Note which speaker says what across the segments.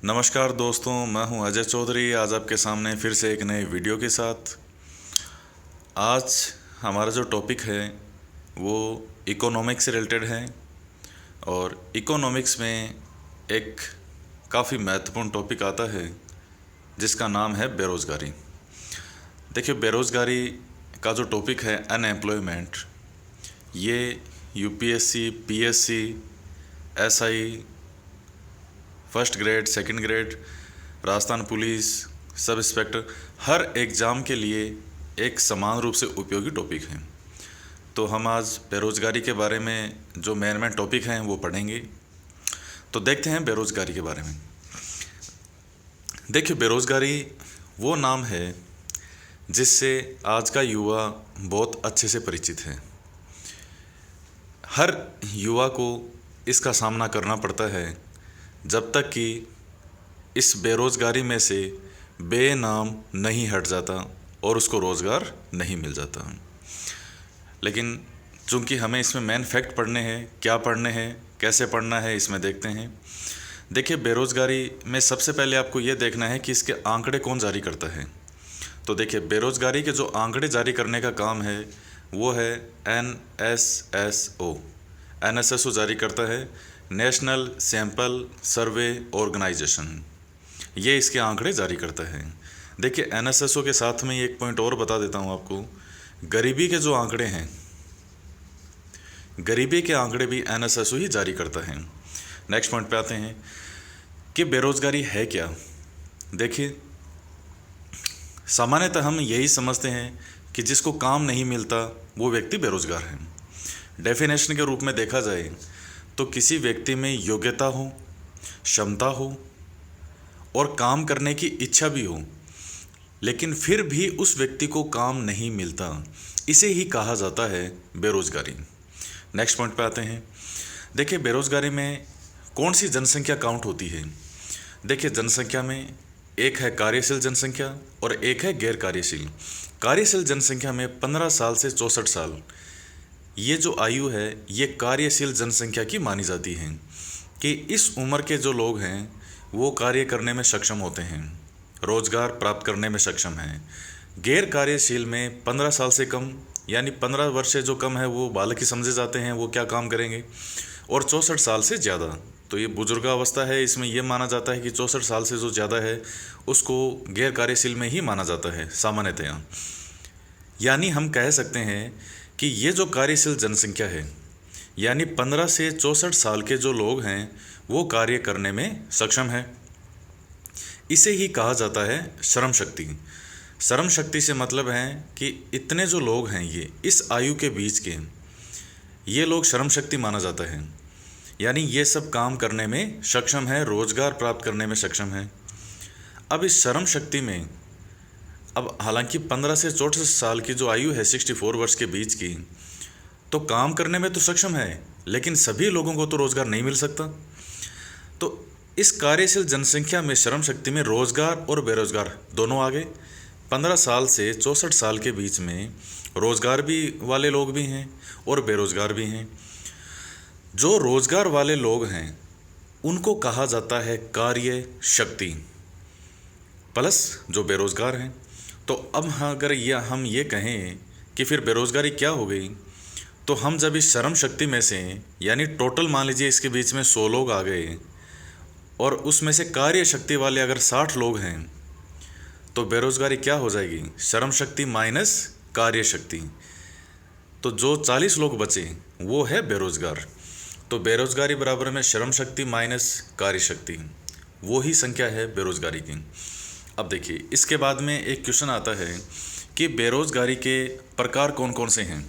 Speaker 1: नमस्कार दोस्तों, मैं हूं अजय चौधरी। आज आपके सामने फिर से एक नए वीडियो के साथ। आज हमारा जो टॉपिक है वो इकोनॉमिक्स से रिलेटेड है और इकोनॉमिक्स में एक काफ़ी महत्वपूर्ण टॉपिक आता है जिसका नाम है बेरोज़गारी। देखिए, बेरोज़गारी का जो टॉपिक है अनएम्प्लॉयमेंट, ये UPSC, PSC, SI, first grade, second grade, Rajasthan police, sub inspector, हर एग्ज़ाम के लिए एक समान रूप से उपयोगी टॉपिक है। तो हम आज बेरोज़गारी के बारे में जो मेन टॉपिक हैं वो पढ़ेंगे। तो देखते हैं बेरोज़गारी के बारे में। देखिए, बेरोज़गारी वो नाम है जिससे आज का युवा बहुत अच्छे से परिचित है। हर युवा को इसका सामना करना पड़ता है जब तक कि इस बेरोज़गारी में से बेनाम नहीं हट जाता और उसको रोज़गार नहीं मिल जाता। लेकिन चूंकि हमें इसमें मेन फैक्ट पढ़ने हैं, क्या पढ़ने हैं, कैसे पढ़ना है, इसमें देखते हैं। देखिए, बेरोज़गारी में सबसे पहले आपको ये देखना है कि इसके आंकड़े कौन जारी करता है। तो देखिए, बेरोज़गारी के जो आंकड़े जारी करने का काम है वो है एनएसएसओ जारी करता है, नेशनल सैंपल सर्वे ऑर्गेनाइजेशन। ये इसके आंकड़े जारी करता है। देखिए, एनएसएसओ के साथ में एक पॉइंट और बता देता हूँ आपको। गरीबी के जो आंकड़े हैं, गरीबी के आंकड़े भी एनएसएसओ ही जारी करता है। नेक्स्ट पॉइंट पे आते हैं कि बेरोज़गारी है क्या। देखिए, सामान्यतः हम यही समझते हैं कि जिसको काम नहीं मिलता वो व्यक्ति बेरोज़गार है। डेफिनेशन के रूप में देखा जाए तो किसी व्यक्ति में योग्यता हो, क्षमता हो और काम करने की इच्छा भी हो, लेकिन फिर भी उस व्यक्ति को काम नहीं मिलता, इसे ही कहा जाता है बेरोज़गारी। नेक्स्ट पॉइंट पे आते हैं। देखिए, बेरोज़गारी में कौन सी जनसंख्या काउंट होती है। देखिए, जनसंख्या में एक है कार्यशील जनसंख्या और एक है गैर कार्यशील। कार्यशील जनसंख्या में 15 साल से 64 साल, ये जो आयु है ये कार्यशील जनसंख्या की मानी जाती है कि इस उम्र के जो लोग हैं वो कार्य करने में सक्षम होते हैं, रोज़गार प्राप्त करने में सक्षम हैं। गैर कार्यशील में 15 साल से कम, यानी 15 वर्ष से जो कम है वो बालक ही समझे जाते हैं, वो क्या काम करेंगे। और 64 साल से ज़्यादा, तो ये बुजुर्गावस्था है, इसमें यह माना जाता है कि 64 साल से जो ज़्यादा है उसको गैर कार्यशील में ही माना जाता है सामान्यतया। यानी हम कह सकते हैं कि ये जो कार्यशील जनसंख्या है, यानी 15 से 64 साल के जो लोग हैं वो कार्य करने में सक्षम है, इसे ही कहा जाता है श्रम शक्ति। श्रम शक्ति से मतलब है कि इतने जो लोग हैं ये इस आयु के बीच के, ये लोग श्रम शक्ति माना जाता है। यानी ये सब काम करने में सक्षम है, रोज़गार प्राप्त करने में सक्षम है। अब इस श्रम शक्ति में, अब हालांकि 15 से 64 साल की जो आयु है 64 वर्ष के बीच की, तो काम करने में तो सक्षम है, लेकिन सभी लोगों को तो रोज़गार नहीं मिल सकता। तो इस कार्यशील जनसंख्या में श्रम शक्ति में रोज़गार और बेरोज़गार दोनों आ गए। 15 साल से 64 साल के बीच में रोज़गार भी वाले लोग भी हैं और बेरोज़गार भी हैं। जो रोज़गार वाले लोग हैं उनको कहा जाता है कार्य शक्ति, प्लस जो बेरोज़गार हैं। तो अब अगर हम ये कहें कि फिर बेरोज़गारी क्या हो गई, तो हम जब इस श्रम शक्ति में से, यानी टोटल मान लीजिए इसके बीच में 100 लोग आ गए और उसमें से कार्य शक्ति वाले अगर 60 लोग हैं, तो बेरोज़गारी क्या हो जाएगी, श्रम शक्ति माइनस कार्य शक्ति। तो जो 40 लोग बचे वो है बेरोज़गार। तो बेरोज़गारी बराबर में श्रम शक्ति माइनस कार्य शक्ति, वो ही संख्या है बेरोज़गारी की। अब देखिए, इसके बाद में एक क्वेश्चन आता है कि बेरोज़गारी के प्रकार कौन कौन से हैं।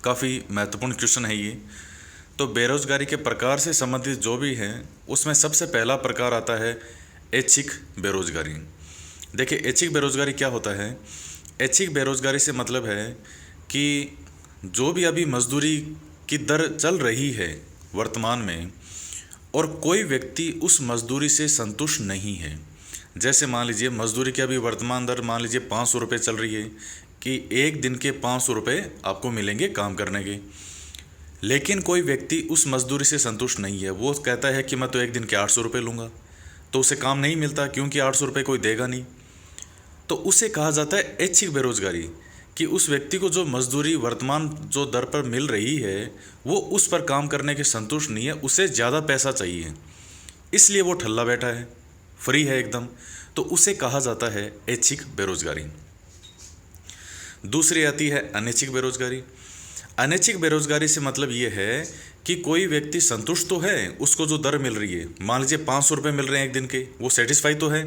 Speaker 1: काफ़ी महत्वपूर्ण क्वेश्चन है ये। तो बेरोज़गारी के प्रकार से संबंधित जो भी है उसमें सबसे पहला प्रकार आता है ऐच्छिक बेरोज़गारी। देखिए, ऐच्छिक बेरोज़गारी क्या होता है। ऐच्छिक बेरोज़गारी से मतलब है कि जो भी अभी मजदूरी की दर चल रही है वर्तमान में, और कोई व्यक्ति उस मजदूरी से संतुष्ट नहीं है। जैसे मान लीजिए मजदूरी की अभी वर्तमान दर मान लीजिए 500 रुपये चल रही है कि एक दिन के 500 रुपये आपको मिलेंगे काम करने के, लेकिन कोई व्यक्ति उस मजदूरी से संतुष्ट नहीं है। वो कहता है कि मैं तो एक दिन के 800 रुपये लूँगा। तो उसे काम नहीं मिलता, क्योंकि 800 रुपये कोई देगा नहीं। तो उसे कहा जाता है ऐच्छिक बेरोजगारी, कि उस व्यक्ति को जो मजदूरी वर्तमान जो दर पर मिल रही है वो उस पर काम करने के संतुष्ट नहीं है, उसे ज़्यादा पैसा चाहिए, इसलिए वो ठल्ला बैठा है, फ्री है एकदम, तो उसे कहा जाता है ऐच्छिक बेरोजगारी। दूसरी आती है अनैच्छिक बेरोजगारी। अनैच्छिक बेरोजगारी से मतलब ये है कि कोई व्यक्ति संतुष्ट तो है, उसको जो दर मिल रही है, मान लीजिए 500 रुपये मिल रहे हैं एक दिन के, वो सेटिस्फाई तो है,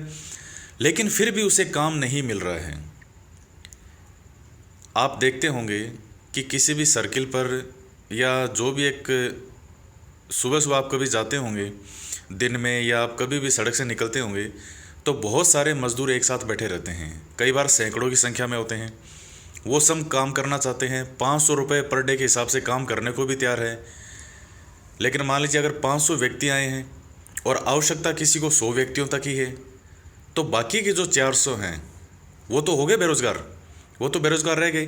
Speaker 1: लेकिन फिर भी उसे काम नहीं मिल रहा है। आप देखते होंगे कि किसी भी सर्किल पर या जो भी एक सुबह सुबह आप कभी जाते होंगे दिन में, या आप कभी भी सड़क से निकलते होंगे, तो बहुत सारे मजदूर एक साथ बैठे रहते हैं, कई बार सैकड़ों की संख्या में होते हैं। वो सब काम करना चाहते हैं, 500 रुपये पर डे के हिसाब से काम करने को भी तैयार है। लेकिन मान लीजिए अगर 500 व्यक्ति आए हैं और आवश्यकता किसी को 100 व्यक्तियों तक ही है, तो बाकी के जो 400 हैं वो तो हो गए बेरोजगार, वो तो बेरोजगार रह गए,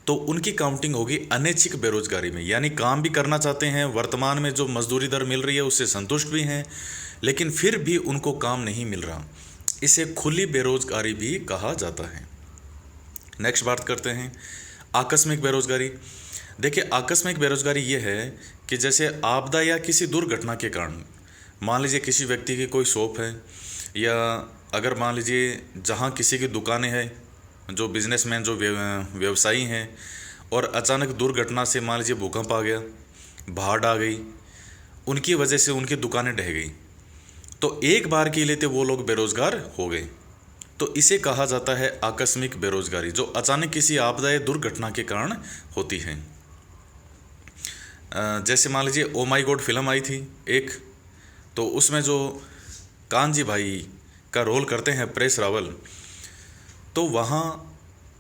Speaker 1: तो उनकी काउंटिंग होगी अनैच्छिक बेरोजगारी में। यानी काम भी करना चाहते हैं, वर्तमान में जो मजदूरी दर मिल रही है उससे संतुष्ट भी हैं, लेकिन फिर भी उनको काम नहीं मिल रहा। इसे खुली बेरोजगारी भी कहा जाता है। नेक्स्ट बात करते हैं आकस्मिक बेरोजगारी। देखिए, आकस्मिक बेरोजगारी ये है कि जैसे आपदा या किसी दुर्घटना के कारण, मान लीजिए किसी व्यक्ति की कोई शॉप है, या अगर मान लीजिए जहाँ किसी की दुकानें हैं, जो बिजनेसमैन जो व्यवसायी हैं, और अचानक दुर्घटना से मान लीजिए भूकंप आ गया, बाढ़ आ गई, उनकी वजह से उनकी दुकानें ढह गई, तो एक बार के लिए तो वो लोग बेरोजगार हो गए। तो इसे कहा जाता है आकस्मिक बेरोजगारी, जो अचानक किसी आपदा या दुर्घटना के कारण होती है। जैसे मान लीजिए ओ माई गॉड फिल्म आई थी एक, तो उसमें जो कान्जी भाई का रोल करते हैं परेश रावल, तो वहाँ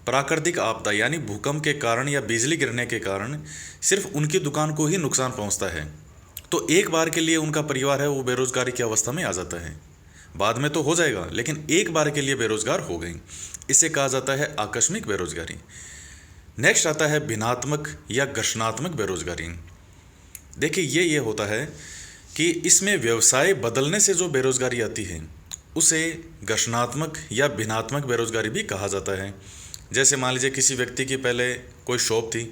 Speaker 1: प्राकृतिक आपदा यानी भूकंप के कारण या बिजली गिरने के कारण सिर्फ उनकी दुकान को ही नुकसान पहुँचता है, तो एक बार के लिए उनका परिवार है वो बेरोजगारी की अवस्था में आ जाता है। बाद में तो हो जाएगा, लेकिन एक बार के लिए बेरोजगार हो गई। इसे कहा जाता है आकस्मिक बेरोजगारी। नेक्स्ट आता है भिन्नात्मक या घर्षणात्मक बेरोजगारी। देखिए, ये होता है कि इसमें व्यवसाय बदलने से जो बेरोजगारी आती है उसे घर्षणात्मक या भिन्नात्मक बेरोजगारी भी कहा जाता है। जैसे मान लीजिए किसी व्यक्ति की पहले कोई शॉप थी,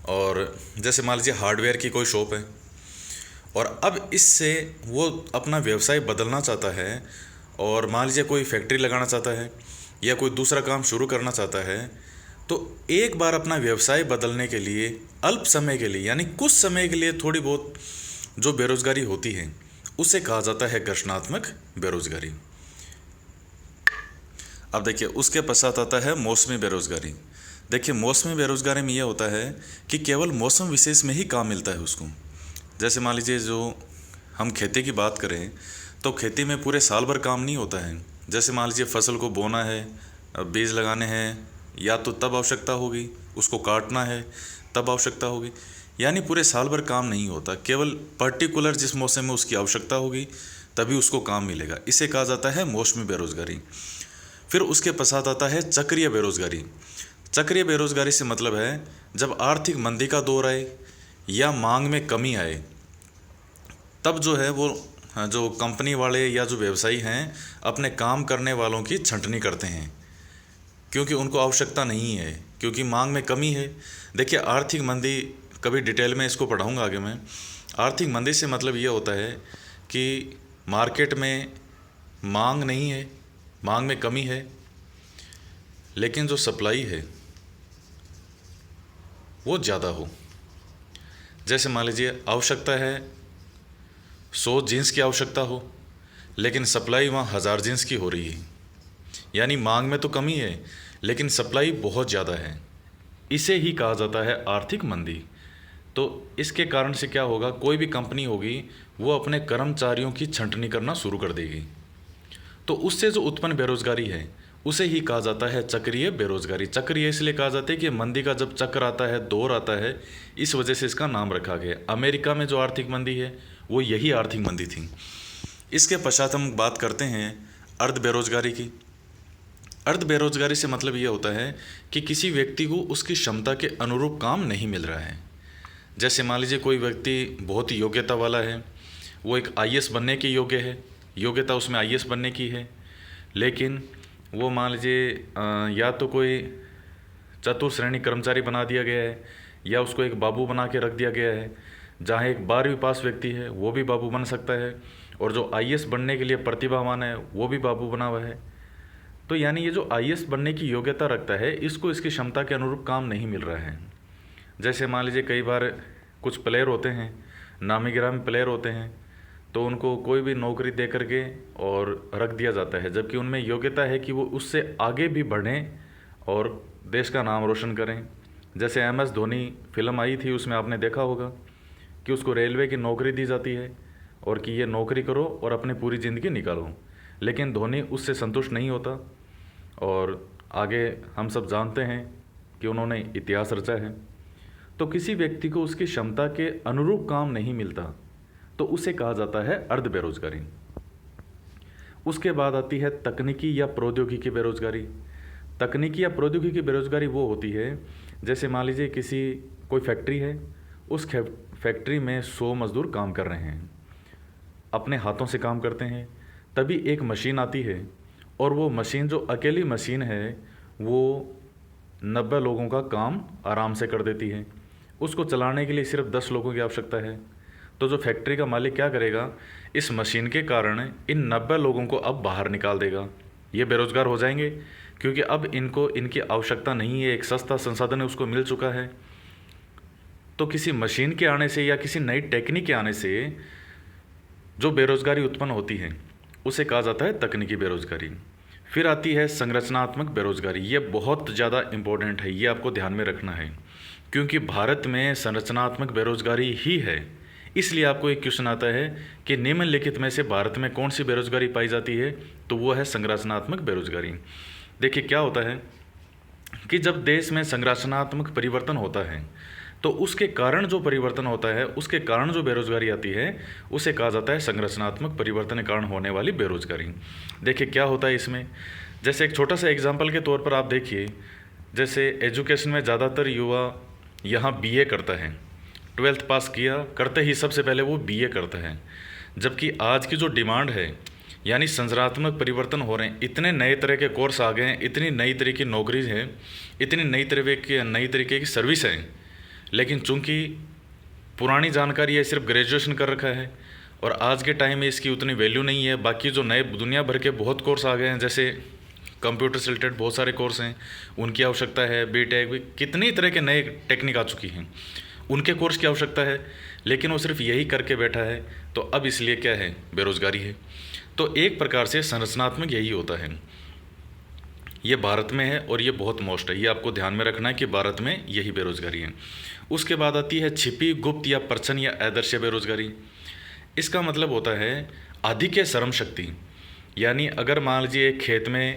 Speaker 1: और जैसे मान लीजिए हार्डवेयर की कोई शॉप है, और अब इससे वो अपना व्यवसाय बदलना चाहता है, और मान लीजिए कोई फैक्ट्री लगाना चाहता है या कोई दूसरा काम शुरू करना चाहता है, तो एक बार अपना व्यवसाय बदलने के लिए अल्प समय के लिए यानी कुछ समय के लिए थोड़ी बहुत जो बेरोजगारी होती है उसे कहा जाता है घर्षणात्मक बेरोजगारी। अब देखिए, उसके पश्चात आता है मौसमी बेरोजगारी। देखिए, मौसमी बेरोजगारी में यह होता है कि केवल मौसम विशेष में ही काम मिलता है उसको। जैसे मान लीजिए जो हम खेती की बात करें, तो खेती में पूरे साल भर काम नहीं होता है। जैसे मान लीजिए फसल को बोना है, बीज लगाने हैं, या तो तब आवश्यकता होगी, उसको काटना है तब आवश्यकता होगी, यानी पूरे साल भर काम नहीं होता, केवल पर्टिकुलर जिस मौसम में उसकी आवश्यकता होगी तभी उसको काम मिलेगा। इसे कहा जाता है मौसमी बेरोजगारी। फिर उसके पश्चात आता है चक्रीय बेरोजगारी। चक्रीय बेरोजगारी से मतलब है जब आर्थिक मंदी का दौर आए या मांग में कमी आए, तब जो है वो जो कंपनी वाले या जो व्यवसायी हैं अपने काम करने वालों की छंटनी करते हैं, क्योंकि उनको आवश्यकता नहीं है, क्योंकि मांग में कमी है। देखिए, आर्थिक मंदी कभी डिटेल में इसको पढ़ाऊंगा आगे मैं। आर्थिक मंदी से मतलब ये होता है कि मार्केट में मांग नहीं है, मांग में कमी है, लेकिन जो सप्लाई है वो ज़्यादा हो। जैसे मान लीजिए आवश्यकता है 100 जीन्स की आवश्यकता हो, लेकिन सप्लाई वहाँ 1000 जीन्स की हो रही है, यानी मांग में तो कमी है लेकिन सप्लाई बहुत ज़्यादा है। इसे ही कहा जाता है आर्थिक मंदी। तो इसके कारण से क्या होगा, कोई भी कंपनी होगी वो अपने कर्मचारियों की छंटनी करना शुरू कर देगी, तो उससे जो उत्पन्न बेरोजगारी है उसे ही कहा जाता है चक्रीय बेरोजगारी। चक्रीय इसलिए कहा जाता है कि मंदी का जब चक्र आता है, दौर आता है, इस वजह से इसका नाम रखा गया। अमेरिका में जो आर्थिक मंदी है वो यही आर्थिक मंदी थी। इसके पश्चात हम बात करते हैं अर्ध बेरोजगारी की। अर्ध बेरोजगारी से मतलब ये होता है कि किसी व्यक्ति को उसकी क्षमता के अनुरूप काम नहीं मिल रहा है। जैसे मान लीजिए कोई व्यक्ति बहुत ही योग्यता वाला है, वो एक आईएएस बनने के योग्य है, योग्यता उसमें आईएएस बनने की है, लेकिन वो मान लीजिए या तो कोई चतुर्थ श्रेणी कर्मचारी बना दिया गया है या उसको एक बाबू बना के रख दिया गया है। जहाँ एक 12वीं पास व्यक्ति है वो भी बाबू बन सकता है, और जो आईएएस बनने के लिए प्रतिभावान है वो भी बाबू बना हुआ है। तो यानी ये जो आईएएस बनने की योग्यता रखता है, इसको इसकी क्षमता के अनुरूप काम नहीं मिल रहा है। जैसे मान लीजिए कई बार कुछ प्लेयर होते हैं, नामी गिरामी प्लेयर होते हैं, तो उनको कोई भी नौकरी दे करके और रख दिया जाता है, जबकि उनमें योग्यता है कि वो उससे आगे भी बढ़ें और देश का नाम रोशन करें। जैसे MS धोनी फिल्म आई थी, उसमें आपने देखा होगा कि उसको रेलवे की नौकरी दी जाती है और कि ये नौकरी करो और अपनी पूरी ज़िंदगी निकालो, लेकिन धोनी उससे संतुष्ट नहीं होता और आगे हम सब जानते हैं कि उन्होंने इतिहास रचा है। तो किसी व्यक्ति को उसकी क्षमता के अनुरूप काम नहीं मिलता तो उसे कहा जाता है अर्ध बेरोजगारी। उसके बाद आती है तकनीकी या प्रौद्योगिकी बेरोजगारी। तकनीकी या प्रौद्योगिकी बेरोजगारी वो होती है, जैसे मान लीजिए कोई फैक्ट्री है, उस फैक्ट्री में 100 मजदूर काम कर रहे हैं, अपने हाथों से काम करते हैं। तभी एक मशीन आती है और वो मशीन, जो अकेली मशीन है, वो 90 लोगों का काम आराम से कर देती है। उसको चलाने के लिए सिर्फ 10 लोगों की आवश्यकता है। तो जो फैक्ट्री का मालिक क्या करेगा, इस मशीन के कारण इन 90 लोगों को अब बाहर निकाल देगा। ये बेरोजगार हो जाएंगे क्योंकि अब इनको इनकी आवश्यकता नहीं है, एक सस्ता संसाधन है उसको मिल चुका है। तो किसी मशीन के आने से या किसी नई टेक्निक के आने से जो बेरोजगारी उत्पन्न होती है उसे कहा जाता है तकनीकी बेरोजगारी। फिर आती है संरचनात्मक बेरोजगारी। ये बहुत ज़्यादा इम्पोर्टेंट है, ये आपको ध्यान में रखना है, क्योंकि भारत में संरचनात्मक बेरोजगारी ही है। इसलिए आपको एक क्वेश्चन आता है कि निम्नलिखित में से भारत में कौन सी बेरोजगारी पाई जाती है, तो वो है संरचनात्मक बेरोजगारी। देखिए क्या होता है कि जब देश में संरचनात्मक परिवर्तन होता है तो उसके कारण जो परिवर्तन होता है, उसके कारण जो बेरोजगारी आती है, उसे कहा जाता है संरचनात्मक परिवर्तन के कारण होने वाली बेरोजगारी। देखिए क्या होता है इसमें, जैसे एक छोटा सा एग्जाम्पल के तौर पर आप देखिए, जैसे एजुकेशन में ज़्यादातर युवा यहाँ BA करता है, 12th पास किया करते ही सबसे पहले वो BA करता है। जबकि आज की जो डिमांड है, यानी संरचनात्मक परिवर्तन हो रहे हैं, इतने नए तरह के कोर्स आ गए हैं, इतनी नई तरह की नौकरी है, इतनी नई तरीके की सर्विस है, लेकिन चूंकि पुरानी जानकारी है, सिर्फ ग्रेजुएशन कर रखा है और आज के टाइम में इसकी उतनी वैल्यू नहीं है। बाकी जो नए दुनिया भर के बहुत कोर्स आ गए हैं, जैसे कंप्यूटर से रिलेटेड बहुत सारे कोर्स हैं, उनकी आवश्यकता है। BTech भी कितनी तरह के नए टेक्निक आ चुकी हैं, उनके कोर्स की आवश्यकता है, लेकिन वो सिर्फ यही करके बैठा है, तो अब इसलिए क्या है, बेरोजगारी है। तो एक प्रकार से संरचनात्मक यही होता है, ये भारत में है और ये बहुत मोस्ट है, ये आपको ध्यान में रखना है कि भारत में यही बेरोजगारी है। उसके बाद आती है छिपी, गुप्त या प्रच्छन्न या अदृश्य बेरोजगारी। इसका मतलब होता है अधिक श्रम शक्ति, यानी अगर मान लीजिए एक खेत में